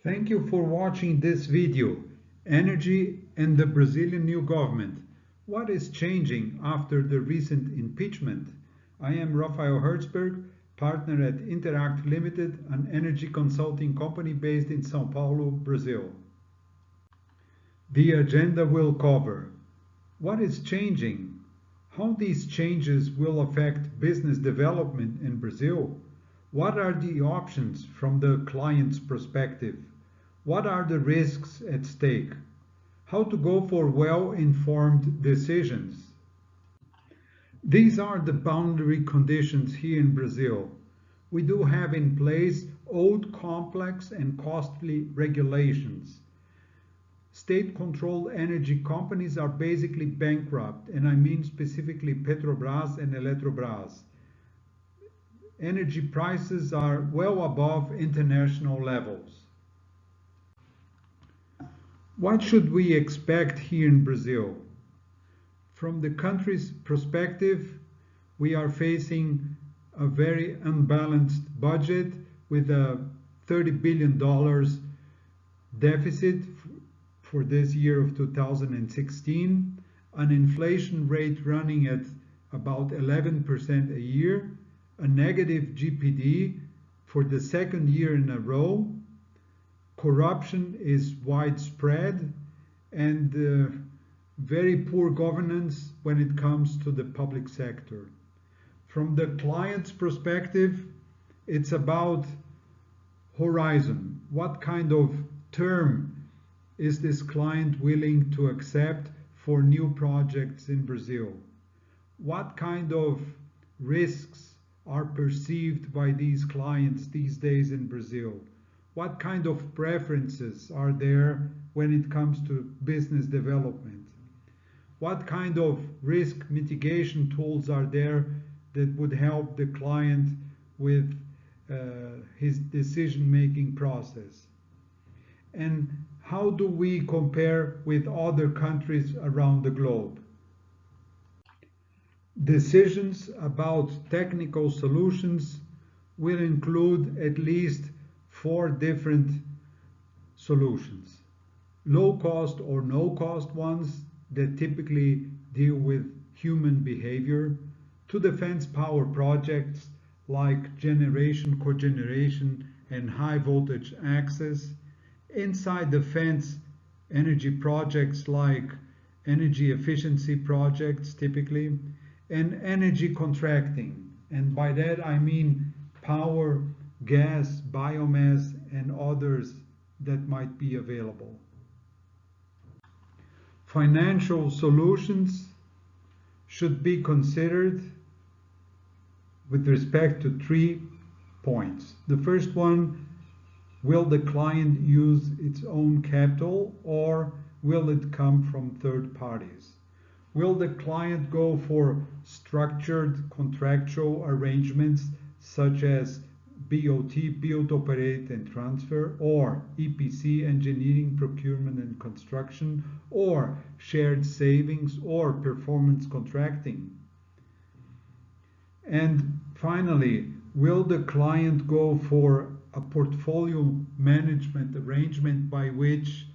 Thank you for watching this video, Energy and the Brazilian New Government. What is changing after the recent impeachment? I am Rafael Hertzberg, partner at Interact Limited, an energy consulting company based in São Paulo, Brazil. The agenda will cover what is changing, how these changes will affect business development in Brazil, what are the options from the client's perspective, what are the risks at stake, how to go for well-informed decisions. These are the boundary conditions here in Brazil. We do have in place old, complex, and costly regulations. State-controlled energy companies are basically bankrupt, and I mean specifically Petrobras and Eletrobras. Energy prices are well above international levels. What should we expect here in Brazil? From the country's perspective, we are facing a very unbalanced budget with a $30 billion deficit for this year of 2016, an inflation rate running at about 11% a year, a negative GPD for the second year in a row. Corruption is widespread and very poor governance when it comes to the public sector. From the client's perspective, it's about horizon. What kind of term is this client willing to accept for new projects in Brazil? What kind of risks are perceived by these clients these days in Brazil? What kind of preferences are there when it comes to business development? What kind of risk mitigation tools are there that would help the client with his decision-making process? And how do we compare with other countries around the globe? Decisions about technical solutions will include at least 4 different solutions. Low cost or no cost ones that typically deal with human behavior, to defense power projects like generation, cogeneration, and high voltage access, inside the fence energy projects like energy efficiency projects typically, and energy contracting. And by that I mean power, gas, biomass, and others that might be available. Financial solutions should be considered with respect to 3 points. The first one, will the client use its own capital or will it come from third parties? Will the client go for structured contractual arrangements such as BOT, build, operate, and transfer, or EPC, engineering, procurement, and construction, or shared savings, or performance contracting? And finally, will the client go for a portfolio management arrangement by which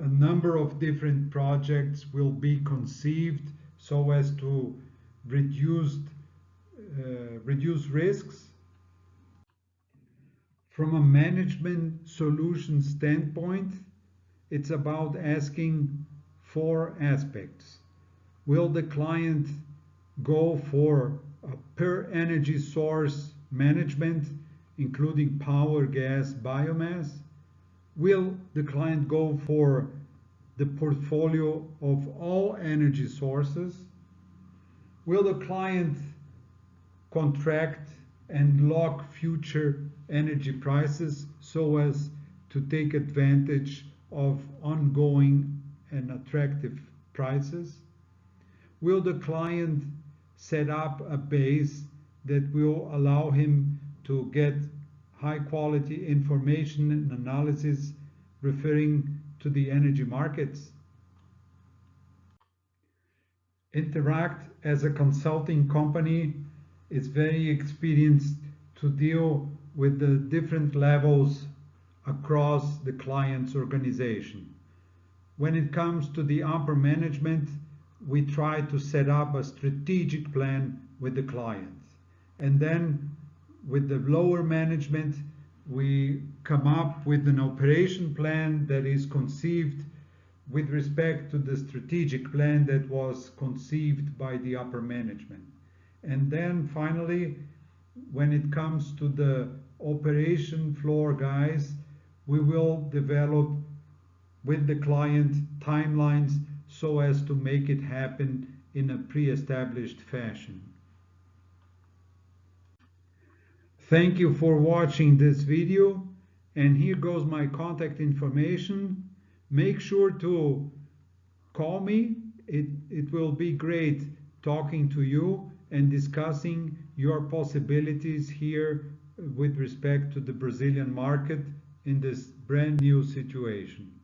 a number of different projects will be conceived so as to reduce risks? From a management solution standpoint, it's about asking 4 aspects. Will the client go for a per energy source management, including power, gas, biomass? Will the client go for the portfolio of all energy sources? Will the client contract and lock future energy prices so as to take advantage of ongoing and attractive prices? Will the client set up a base that will allow him to get high quality information and analysis referring to the energy markets? Interact as a consulting company is very experienced to deal with the different levels across the client's organization. When it comes to the upper management, we try to set up a strategic plan with the client. And then with the lower management, we come up with an operation plan that is conceived with respect to the strategic plan that was conceived by the upper management. And then finally, when it comes to the operation floor guys, we will develop with the client timelines so as to make it happen in a pre-established fashion. Thank you for watching this video, and here goes my contact information. Make sure to call me. It will be great talking to you and discussing your possibilities here with respect to the Brazilian market in this brand new situation.